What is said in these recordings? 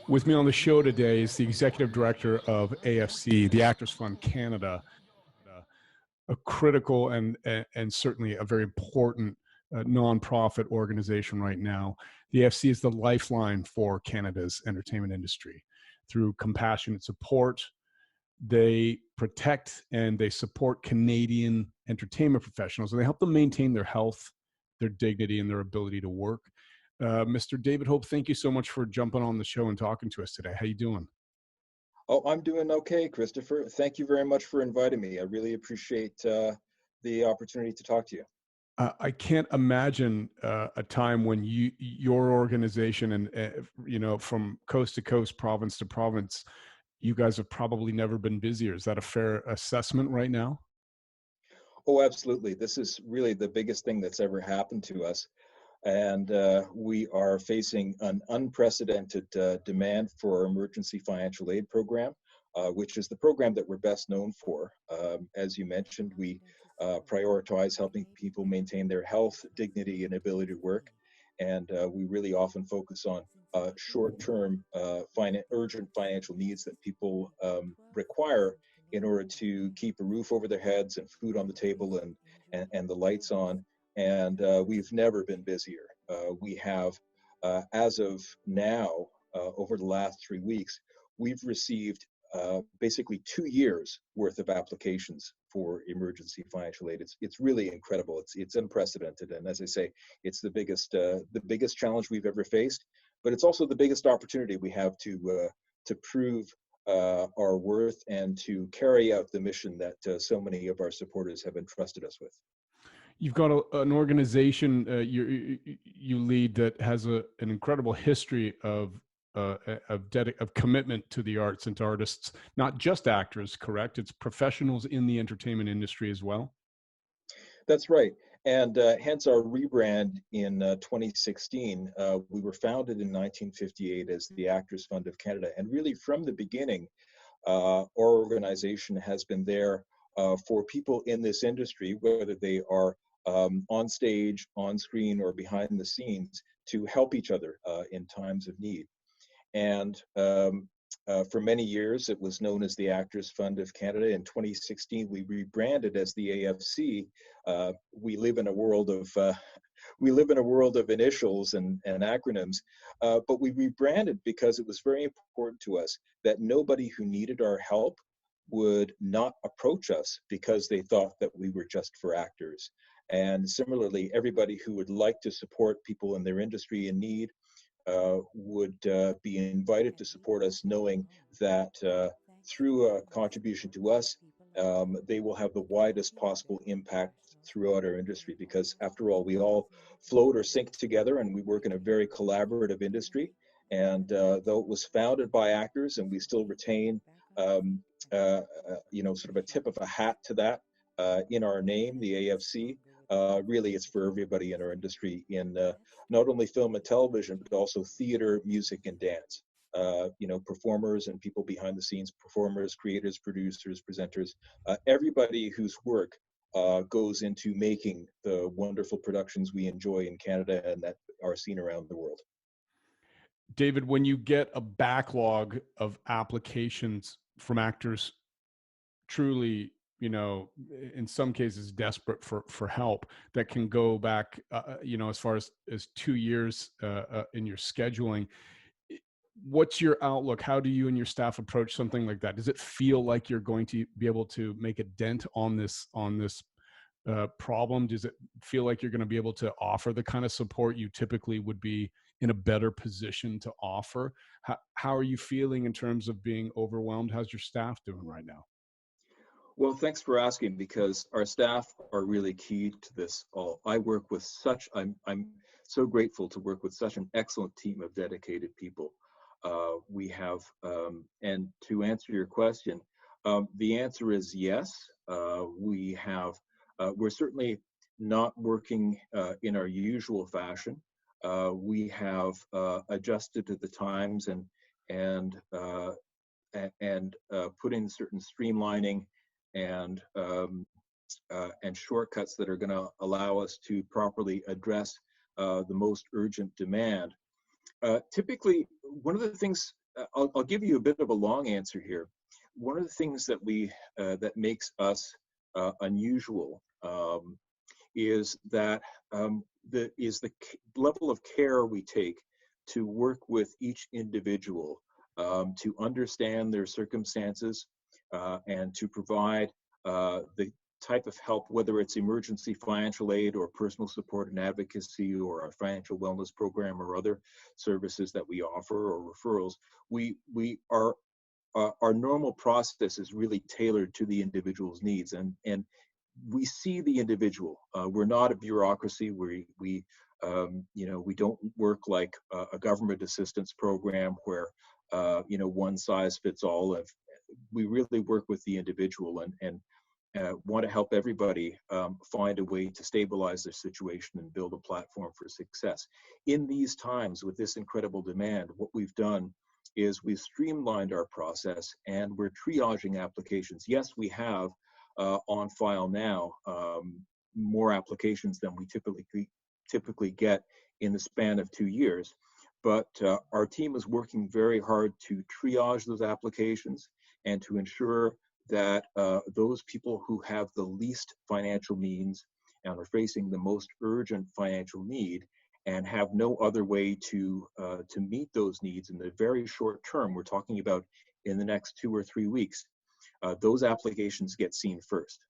With me on the show today is the executive director of AFC, the Actors Fund Canada, a critical and certainly a very important nonprofit organization right now. The AFC is the lifeline for Canada's entertainment industry. Through compassionate support, they protect and they support Canadian entertainment professionals, and they help them maintain their health, their dignity, and their ability to work. Mr. David Hope, thank you so much for jumping on the show and talking to us today. How you doing? Oh, I'm doing okay, Christopher. Thank you very much for inviting me. I really appreciate the opportunity to talk to you. I can't imagine a time when your organization and from coast to coast, province to province, you guys have probably never been busier. Is that a fair assessment right now? Oh, absolutely. This is really the biggest thing that's ever happened to us. And we are facing an unprecedented demand for our emergency financial aid program, which is the program that we're best known for. As you mentioned, we prioritize helping people maintain their health, dignity, and ability to work. And we really often focus on short-term, urgent financial needs that people require in order to keep a roof over their heads and food on the table and the lights on. And we've never been busier. We have, as of now, over the last 3 weeks, we've received basically 2 years worth of applications for emergency financial aid. It's really incredible. It's unprecedented. And as I say, it's the biggest challenge we've ever faced, but it's also the biggest opportunity we have to prove our worth and to carry out the mission that so many of our supporters have entrusted us with. You've got an organization you lead that has an incredible history of commitment to the arts and to artists, not just actors, correct? It's professionals in the entertainment industry as well. That's right. And hence our rebrand in 2016. We were founded in 1958 as the Actors Fund of Canada. And really from the beginning, our organization has been there for people in this industry, whether they are on stage, on screen, or behind the scenes, to help each other in times of need. And for many years, it was known as the Actors Fund of Canada. In 2016, we rebranded as the AFC. We live in a world of initials and acronyms, but we rebranded because it was very important to us that nobody who needed our help would not approach us because they thought that we were just for actors. And similarly, everybody who would like to support people in their industry in need would be invited to support us, knowing that through a contribution to us, they will have the widest possible impact throughout our industry. Because after all, we all float or sink together, and we work in a very collaborative industry. And though it was founded by actors, and we still retain sort of a tip of a hat to that in our name, the AFC. Really, it's for everybody in our industry in not only film and television, but also theater, music, and dance. Performers and people behind the scenes, performers, creators, producers, presenters, everybody whose work goes into making the wonderful productions we enjoy in Canada and that are seen around the world. David, when you get a backlog of applications from actors, truly, in some cases desperate for help, that can go back, as far as 2 years in your scheduling. What's your outlook? How do you and your staff approach something like that? Does it feel like you're going to be able to make a dent on this problem? Does it feel like you're going to be able to offer the kind of support you typically would be in a better position to offer? How are you feeling in terms of being overwhelmed? How's your staff doing right now? Well, thanks for asking, because our staff are really key to this all. I'm so grateful to work with such an excellent team of dedicated people. We have, and to answer your question, the answer is yes. We're certainly not working in our usual fashion. We have adjusted to the times and put in certain streamlining and and shortcuts that are going to allow us to properly address the most urgent demand. Typically, one of the things, I'll give you a bit of a long answer here. One of the things that that makes us unusual is that the level of care we take to work with each individual, to understand their circumstances, and to provide the type of help, whether it's emergency financial aid or personal support and advocacy or our financial wellness program or other services that we offer or referrals. Our normal process is really tailored to the individual's needs, and we see the individual. We're not a bureaucracy. We don't work like a government assistance program where one size fits all. We really work with the individual and want to help everybody find a way to stabilize their situation and build a platform for success. In these times with this incredible demand, what we've done is we've streamlined our process and we're triaging applications. Yes, we have on file now more applications than we typically get in the span of 2 years, but our team is working very hard to triage those applications and to ensure that those people who have the least financial means and are facing the most urgent financial need and have no other way to meet those needs in the very short term, we're talking about in the next 2 or 3 weeks, those applications get seen first.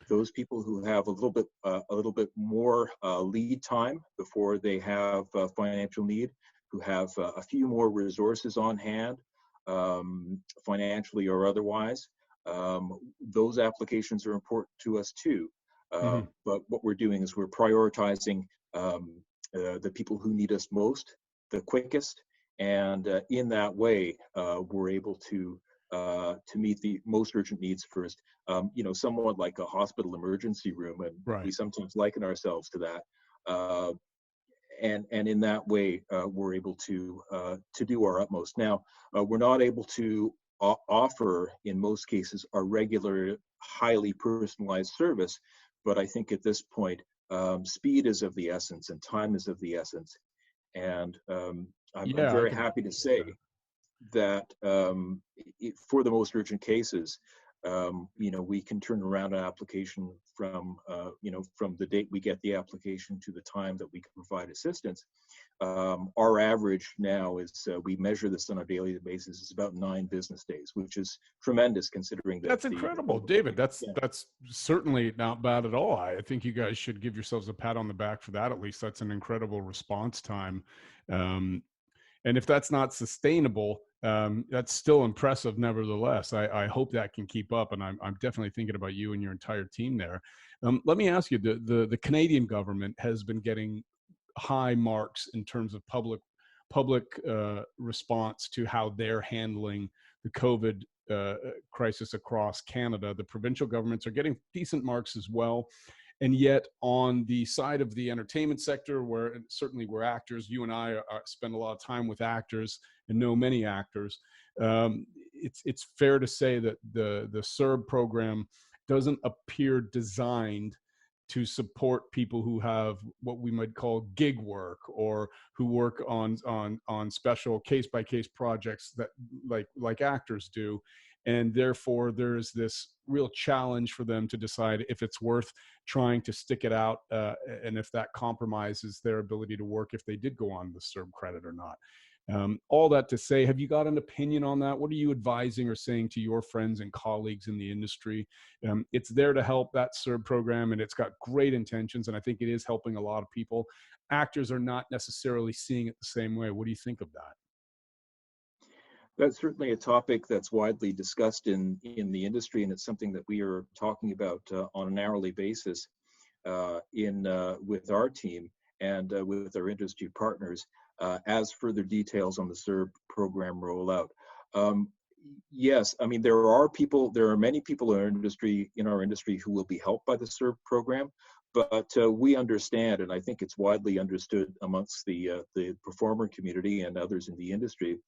Those people who have a little bit more lead time before they have financial need, who have a few more resources on hand, financially or otherwise, those applications are important to us too. But what we're doing is we're prioritizing the people who need us most, the quickest, and in that way, we're able to meet the most urgent needs first. Somewhat like a hospital emergency room, and Right. we sometimes liken ourselves to that. And in that way, we're able to do our utmost. Now, we're not able to offer, in most cases, a regular, highly personalized service, but I think at this point, speed is of the essence and time is of the essence. And I'm very happy to say that for the most urgent cases, we can turn around an application from the date we get the application to the time that we can provide assistance. Our average now is, we measure this on a daily basis, is about 9 business days, which is tremendous considering that. That's incredible, David. That's certainly not bad at all. I think you guys should give yourselves a pat on the back for that. At least that's an incredible response time. And if that's not sustainable, that's still impressive nevertheless. I hope that can keep up, and I'm definitely thinking about you and your entire team there. Let me ask you, the Canadian government has been getting high marks in terms of public response to how they're handling the COVID crisis across Canada. The provincial governments are getting decent marks as well. And yet on the side of the entertainment sector, where certainly we're actors, you and I spend a lot of time with actors and know many actors, it's fair to say that the Serb program doesn't appear designed to support people who have what we might call gig work, or who work on special case-by-case projects that like actors do. And therefore, there's this real challenge for them to decide if it's worth trying to stick it out, and if that compromises their ability to work if they did go on the Serb credit or not. All that to say, have you got an opinion on that? What are you advising or saying to your friends and colleagues in the industry? It's there to help, that Serb program, and it's got great intentions, and I think it is helping a lot of people. Actors are not necessarily seeing it the same way. What do you think of that? That's certainly a topic that's widely discussed in the industry, and it's something that we are talking about on an hourly basis with our team and with our industry partners as further details on the Serb program roll out. Yes, I mean, there are many people in our industry who will be helped by the Serb program, but we understand, and I think it's widely understood amongst the performer community and others in the industry,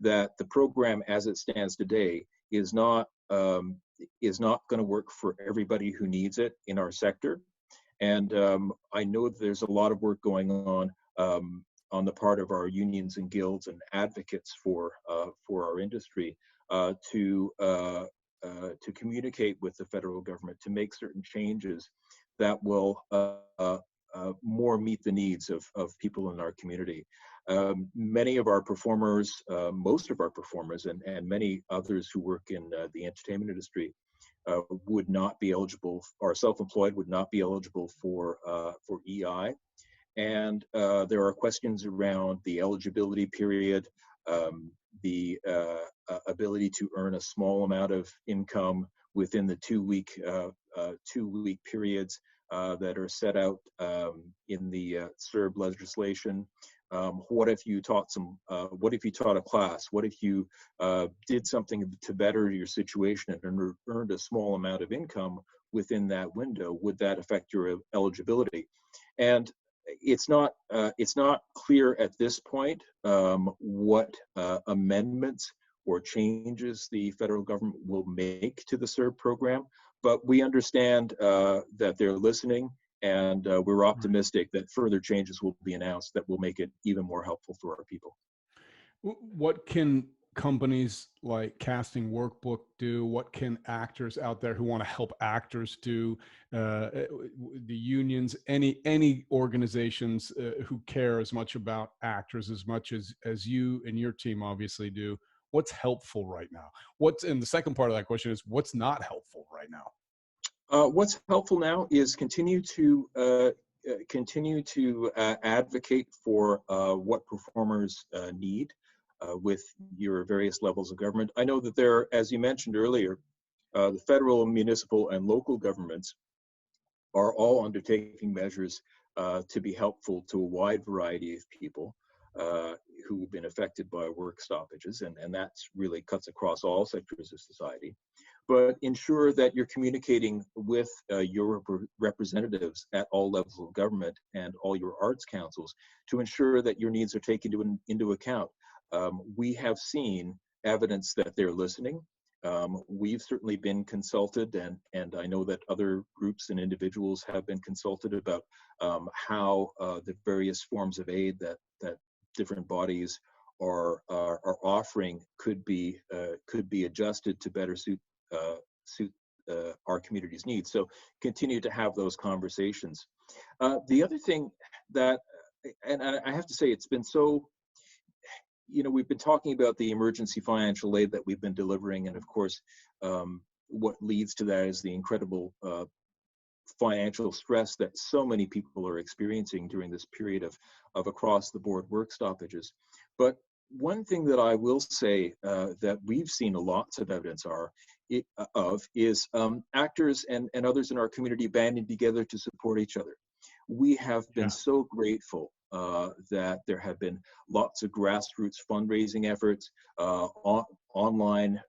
that the program as it stands today is not is not going to work for everybody who needs it in our sector. And I know that there's a lot of work going on the part of our unions and guilds and advocates for our industry to communicate with the federal government to make certain changes that will more meet the needs of people in our community. Many of our performers, most of our performers, and many others who work in the entertainment industry would not be eligible, or self-employed would not be eligible for EI. And there are questions around the eligibility period, the ability to earn a small amount of income within the 2-week periods that are set out in the Serb legislation. What if you taught what if you taught a class? What if you did something to better your situation and earned a small amount of income within that window? Would that affect your eligibility? And it's not clear at this point what amendments or changes the federal government will make to the Serb program, but we understand that they're listening, and we're optimistic that further changes will be announced that will make it even more helpful for our people. What can companies like Casting Workbook do? What can actors out there who want to help actors do? The unions, any organizations who care as much about actors as much as you and your team obviously do. What's helpful right now? And the second part of that question is, what's not helpful right now? What's helpful now is continue to advocate for what performers need with your various levels of government. I know that there, as you mentioned earlier, the federal, municipal, and local governments are all undertaking measures to be helpful to a wide variety of people who have been affected by work stoppages, and that really cuts across all sectors of society. But ensure that you're communicating with your representatives at all levels of government and all your arts councils to ensure that your needs are taken into account. We have seen evidence that they're listening. We've certainly been consulted, and I know that other groups and individuals have been consulted about how the various forms of aid that different bodies are offering could be adjusted to better suit our community's needs. So continue to have those conversations. The other thing that, and I have to say, it's been so, we've been talking about the emergency financial aid that we've been delivering, and of course, what leads to that is the incredible financial stress that so many people are experiencing during this period of across-the-board work stoppages. But one thing that I will say that we've seen lots of evidence is actors and others in our community banding together to support each other. We have been so grateful that there have been lots of grassroots fundraising efforts, online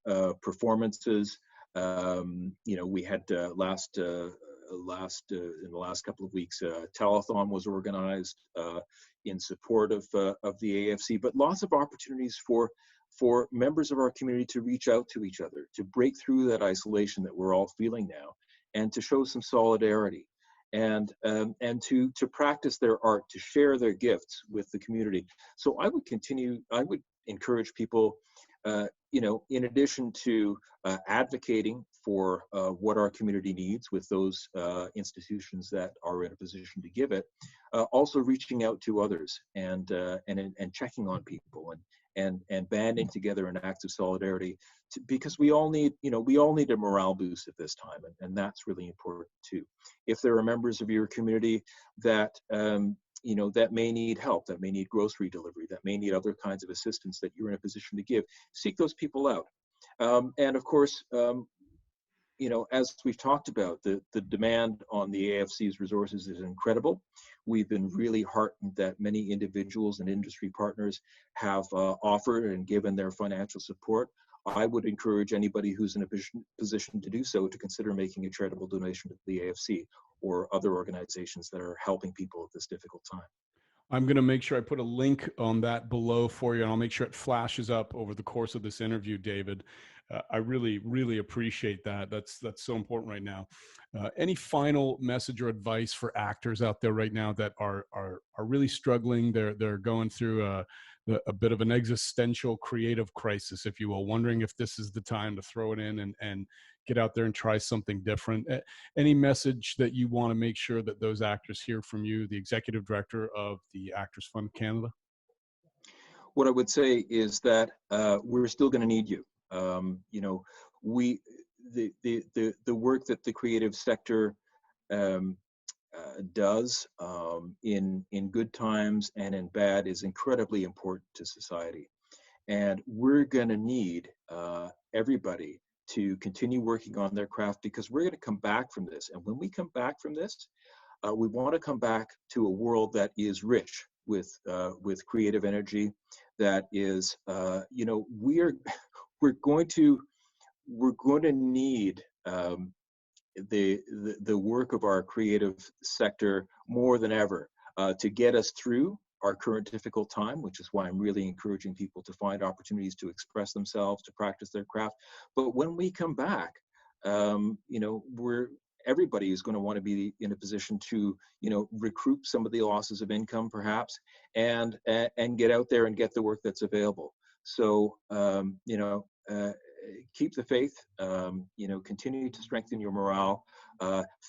performances. We had in the last couple of weeks, telethon was organized in support of the AFC, but lots of opportunities for members of our community to reach out to each other, to break through that isolation that we're all feeling now, and to show some solidarity, and to practice their art, to share their gifts with the community. So I would encourage people, in addition to advocating for what our community needs with those institutions that are in a position to give it, also reaching out to others and checking on people and banding together in acts of solidarity, because we all need a morale boost at this time, and that's really important too. If there are members of your community that that may need help, that may need grocery delivery, that may need other kinds of assistance that you're in a position to give, seek those people out. And of course, as we've talked about, the demand on the AFC's resources is incredible. We've been really heartened that many individuals and industry partners have offered and given their financial support. I would encourage anybody who's in a position to do so to consider making a charitable donation to the AFC or other organizations that are helping people at this difficult time. I'm going to make sure I put a link on that below for you, and I'll make sure it flashes up over the course of this interview, David. I really, really appreciate that. That's so important right now. Any final message or advice for actors out there right now that are really struggling? They're going through a bit of an existential creative crisis, if you will, wondering if this is the time to throw it in and get out there and try something different. Any message that you want to make sure that those actors hear from you, the executive director of the Actors Fund of Canada? What I would say is that we're still going to need you. You know, we the work that the creative sector um, does in good times and in bad is incredibly important to society, and we're going to need everybody to continue working on their craft, because we're going to come back from this. And when we come back from this, we want to come back to a world that is rich with creative energy. That is, you know, we're going to we're going to need the work of our creative sector more than ever to get us through our current difficult time, which is why I'm really encouraging people to find opportunities to express themselves, to practice their craft. But when we come back, you know, everybody is going to want to be in a position to, you know, recoup some of the losses of income perhaps, and get out there and get the work that's available. So you know, keep the faith, you know, continue to strengthen your morale,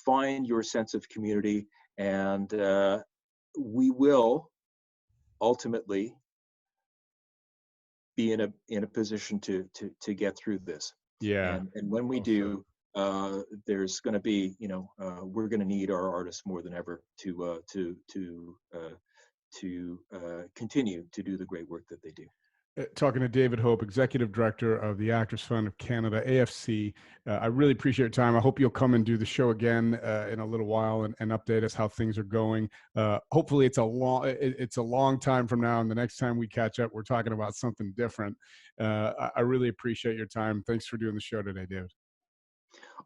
find your sense of community, and we will ultimately be in a position to get through this. Yeah, And when we well said. do, there's going to be, you know, we're going to need our artists more than ever to continue to do the great work that they do. Talking to David Hope, Executive Director of the Actors Fund of Canada, AFC. I really appreciate your time. I hope you'll come and do the show again in a little while and update us how things are going. Hopefully, it's a long time from now, and the next time we catch up, we're talking about something different. I really appreciate your time. Thanks for doing the show today, David.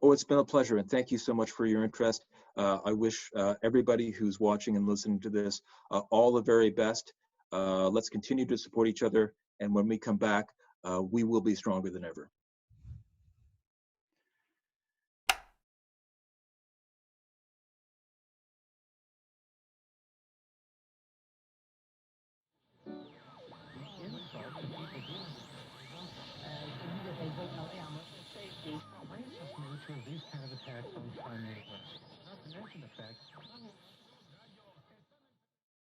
Oh, it's been a pleasure, and thank you so much for your interest. I wish everybody who's watching and listening to this all the very best. Let's continue to support each other, and when we come back, we will be stronger than ever. Nature of these kind of attacks on prime movements. Not to mention the fact